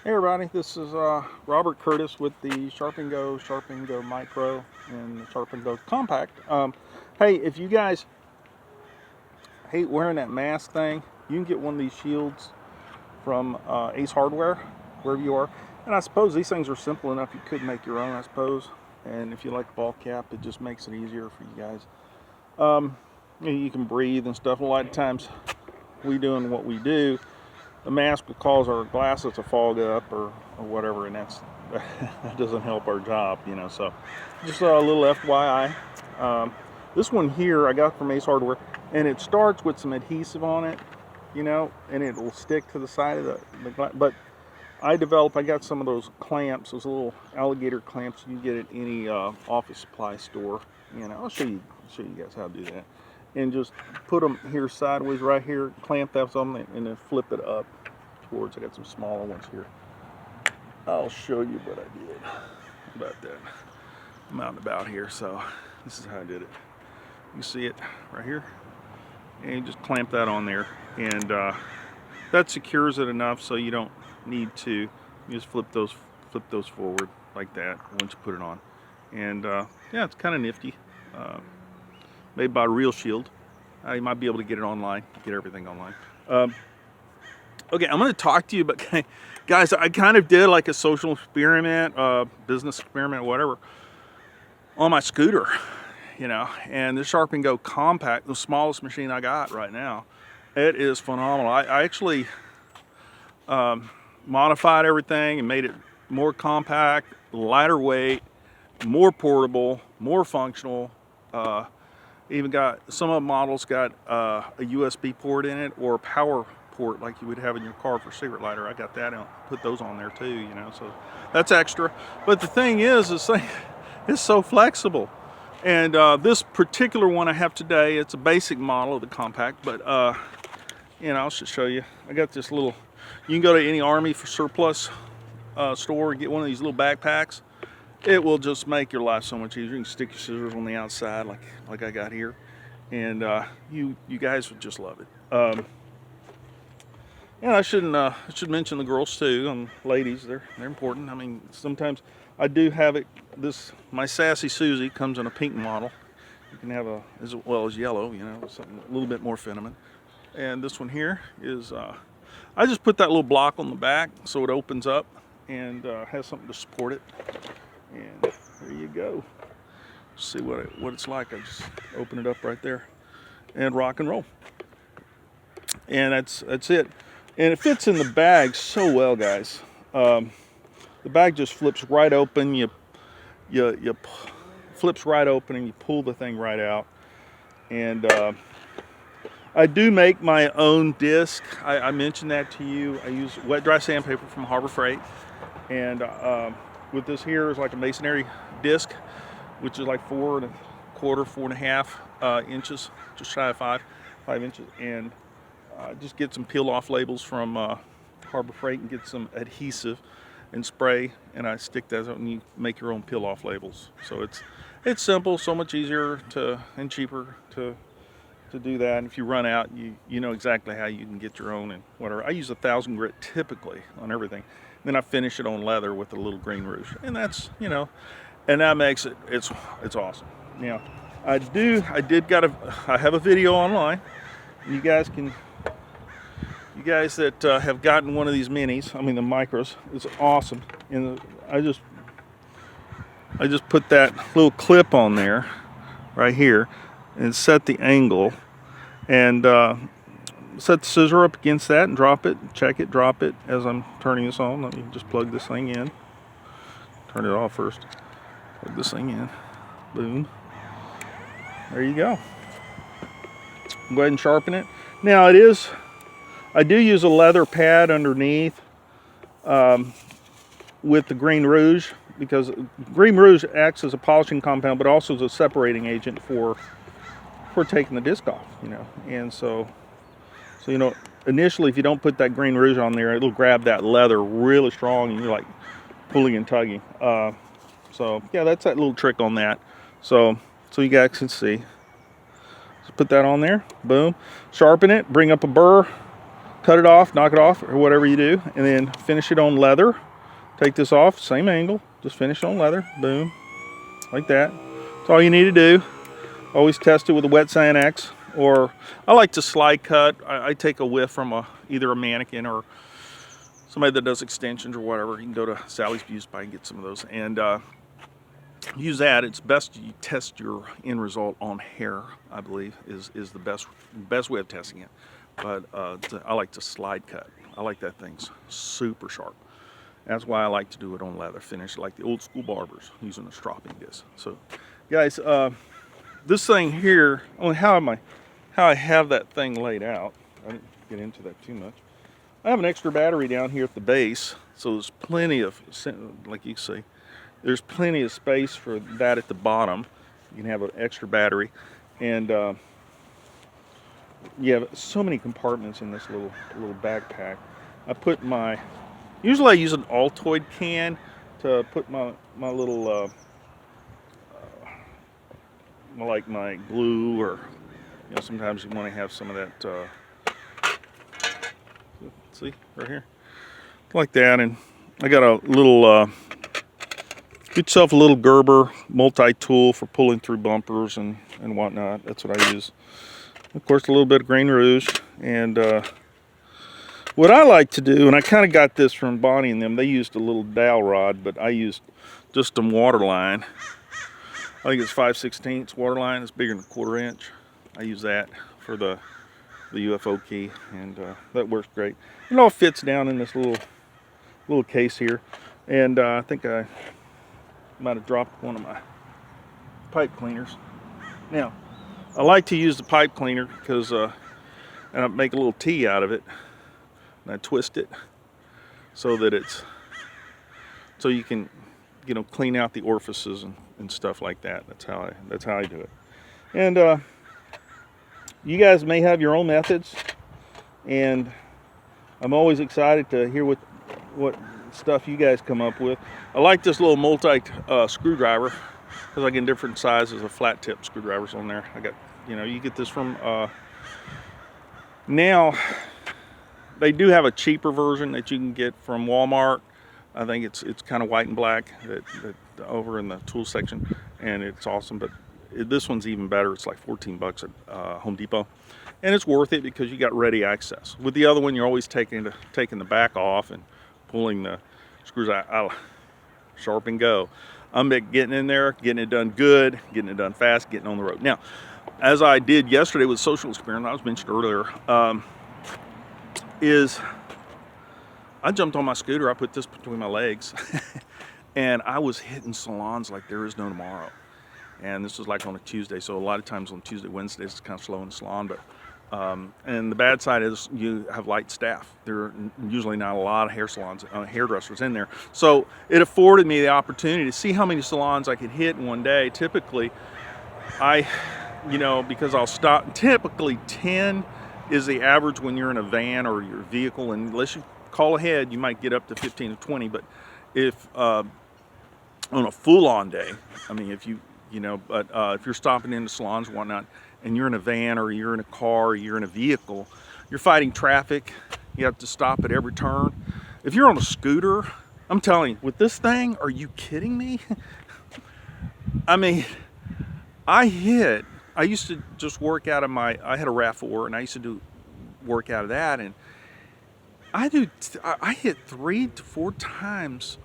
Hey everybody, this is Robert Curtis with the Sharpen Go Micro and the Sharpen Go Compact. Hey, if you guys hate wearing that mask thing, you can get one of these shields from Ace Hardware, wherever you are. And I suppose these things are simple enough you could make your own, I suppose. And if you like ball cap, it just makes it easier for you guys. You can breathe and stuff. A lot of times we doing what we do, the mask will cause our glasses to fog up or whatever, and that doesn't help our job, you know. So just a little FYI. This one here I got from Ace Hardware, and it starts with some adhesive on it, you know, and it will stick to the side of the glass. But I got some of those clamps, those little alligator clamps you get at any office supply store. You know, I'll show you guys how to do that. And just put them here sideways right here, clamp that on, and then flip it up towards. I got some smaller ones here. I'll show you what I did about that. I'm out and about here, so this is how I did it. You see it right here, and you just clamp that on there, and that secures it enough so you don't need to. You just flip those forward like that once you put it on, and yeah, it's kind of nifty. Made by Real Shield. You might be able to get it online, get everything online. Okay, I'm going to talk to you about, guys, I kind of did like a social experiment, business experiment, whatever, on my scooter, you know, and this Sharpen Go Compact, the smallest machine I got right now, it is phenomenal. I actually modified everything and made it more compact, lighter weight, more portable, more functional. Even got some of the models got a USB port in it, or a power port like you would have in your car for cigarette lighter. I got that and put those on there too, you know, so that's extra. But the thing is, this thing is so flexible. And this particular one I have today, it's a basic model of the compact, but you know, I'll just show you. I got this little, you can go to any Army for surplus store and get one of these little backpacks. It will just make your life so much easier. You can stick your scissors on the outside like I got here, and you guys would just love it. And I should mention the girls too, and ladies, they're important. I mean, sometimes I do have it. My Sassy Susie comes in a pink model. You can have as well as yellow, you know, something a little bit more feminine. And this one here is I just put that little block on the back so it opens up and has something to support it. And there you go. See what it's like. I just open it up right there and rock and roll. And that's it. And it fits in the bag so well, guys. The bag just flips right open. You flips right open, and you pull the thing right out. And I do make my own disc. I mentioned that to you. I use wet dry sandpaper from Harbor Freight, and with this here is like a masonry disc, which is like 4 1/4, 4 1/2 inches, just shy of 5 inches. And just get some peel off labels from Harbor Freight and get some adhesive and spray, and I stick that out, and you make your own peel off labels. So it's simple, so much easier and cheaper to do that. And if you run out, you know exactly how you can get your own and whatever. I use 1000 grit typically on everything. Then I finish it on leather with a little green rouge, and that's, you know, and that makes it's awesome. Now, I have a video online. You guys that have gotten one of these minis, I mean the micros, it's awesome. And I just put that little clip on there, right here, and set the angle, and set the scissor up against that and drop it, check it, drop it as I'm turning this on. Let me just plug this thing in. Turn it off first. Plug this thing in. Boom. There you go. Go ahead and sharpen it. Now I do use a leather pad underneath with the green rouge, because green rouge acts as a polishing compound, but also as a separating agent for taking the disc off, you know. And so you know, initially, if you don't put that green rouge on there, it'll grab that leather really strong, and you're like pulling and tugging. So yeah, that's that little trick on that. So you guys can see. Just put that on there. Boom. Sharpen it. Bring up a burr. cut it off, knock it off, or whatever you do, and then finish it on leather. Take this off, same angle, just finish it on leather, boom, like that. That's all you need to do. Always test it with a wet sand X, or I like to slide cut. I take a whiff from either a mannequin or somebody that does extensions or whatever. You can go to Sally's Beauty Supply and get some of those, and use that. It's best you test your end result on hair, I believe, is the best way of testing it. But I like to slide cut. I like that thing's super sharp. That's why I like to do it on leather finish, like the old school barbers using a sharpening disc. So, guys, this thing here, how I have that thing laid out. I didn't get into that too much. I have an extra battery down here at the base, so there's plenty of, like you can see, there's plenty of space for that at the bottom. You can have an extra battery, and you have so many compartments in this little backpack. I put usually I use an Altoid can to put my little like my glue, or sometimes you want to have some of that. See right here, like that. And I got a little. Get yourself a little Gerber multi-tool for pulling through bumpers and whatnot. That's what I use. Of course, a little bit of Green Rouge. And what I like to do, and I kind of got this from Bonnie and them, they used a little dowel rod, but I used just a water line. I think it's 5/16 water line. It's bigger than a 1/4 inch. I use that for the UFO key, and that works great. It all fits down in this little case here. And I think I might have dropped one of my pipe cleaners. Now, I like to use the pipe cleaner because and I make a little T out of it, and I twist it so that so you can clean out the orifices and stuff like that. That's how I do it. And you guys may have your own methods, and I'm always excited to hear what stuff you guys come up with. I like this little multi screwdriver because I get different sizes of flat tip screwdrivers on there. I got, you get this from now they do have a cheaper version that you can get from Walmart. I think it's kind of white and black that over in the tool section, and it's awesome. But this one's even better. It's like 14 bucks at Home Depot, and it's worth it because you got ready access. With the other one, you're always taking the back off and pulling the screws out. I'll sharp and go. I'm getting in there, getting it done good, getting it done fast, getting on the road. Now, as I did yesterday with social experiment, I was mentioned earlier, is I jumped on my scooter, I put this between my legs, and I was hitting salons like there is no tomorrow. And this was like on a Tuesday, so a lot of times on Tuesday, Wednesdays, it's kind of slow in the salon, but and the bad side is you have light staff. There are usually not a lot of hair salons, hairdressers in there. So it afforded me the opportunity to see how many salons I could hit in one day. Typically, because I'll stop, typically 10 is the average when you're in a van or your vehicle, and unless you call ahead, you might get up to 15 or 20. But if on a full-on day, I mean, if you're stopping into salons and whatnot, and you're in a van or you're in a car or you're in a vehicle, you're fighting traffic, you have to stop at every turn. If you're on a scooter, I'm telling you, with this thing, are you kidding me? I mean, I used to just work out of I had a RAV4, and I used to work out of that, and I hit 3 to 4 times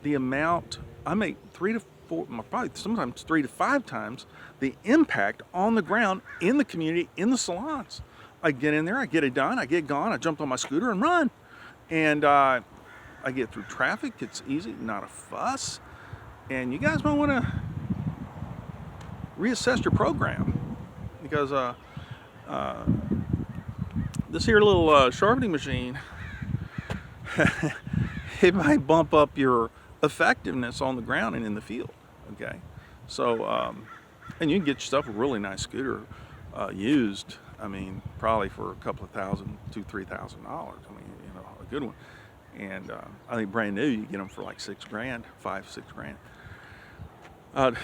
the amount. I make 3 to 4, probably sometimes 3 to 5 times the impact on the ground, in the community, in the salons. I get in there, I get it done, I get gone, I jump on my scooter and run. And I get through traffic, it's easy, not a fuss. And you guys might want to reassess your program, because this here little sharpening machine, it might bump up your effectiveness on the ground and in the field. Okay, so and you can get yourself a really nice scooter used. I mean, probably for a couple of $1,000 to $3,000. I mean, a good one. And I think brand new, you get them for like $6 grand, $5-6 grand. Depending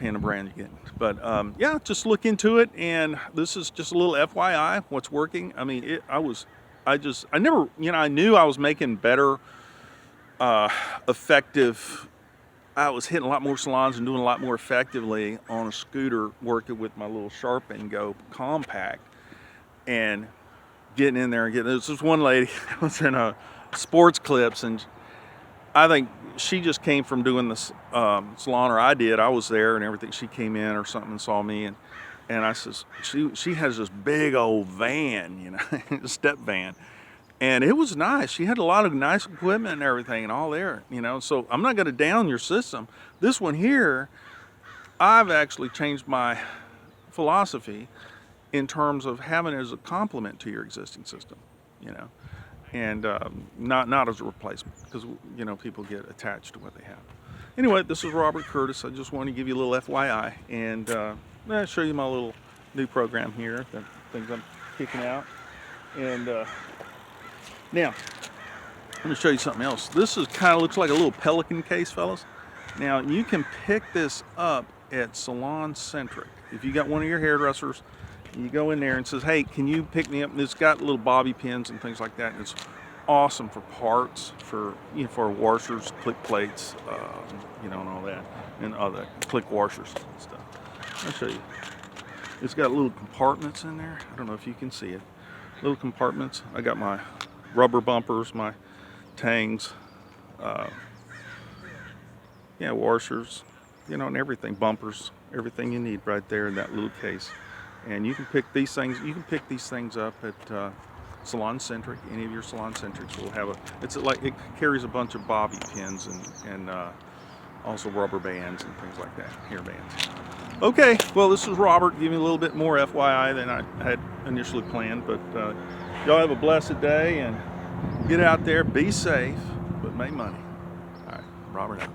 on the brand you get. But yeah, just look into it. And this is just a little FYI, what's working. I mean, I was I never, I knew I was making better, effective. I was hitting a lot more salons and doing a lot more effectively on a scooter, working with my little Sharpen Go compact, and getting in there and getting. This was one lady was in a sports clips, and I think she just came from doing this salon, or I did. I was there and everything. She came in or something and saw me, and I says, she has this big old van, step van. And it was nice. She had a lot of nice equipment and everything and all there, So I'm not going to down your system. This one here, I've actually changed my philosophy in terms of having it as a complement to your existing system, and not as a replacement, because people get attached to what they have. Anyway, this is Robert Curtis. I just want to give you a little FYI and show you my little new program here, the things I'm kicking out. And now, let me show you something else. This is kind of looks like a little pelican case, fellas. Now, you can pick this up at Salon Centric. If you got one of your hairdressers, you go in there and says, hey, can you pick me up? And it's got little bobby pins and things like that. And it's awesome for parts, for washers, click plates, and all that, and other click washers and stuff. I'll show you. It's got little compartments in there. I don't know if you can see it. Little compartments. I got my rubber bumpers, my tangs, washers, and everything, bumpers, everything you need right there in that little case. And you can pick these things. You can pick these things up at Salon Centric. Any of your Salon Centrics will have it carries a bunch of bobby pins and also rubber bands and things like that, hair bands. Okay, well, this is Robert giving you a little bit more FYI than I had initially planned, but y'all have a blessed day and get out there, be safe, but make money. All right, Robert out.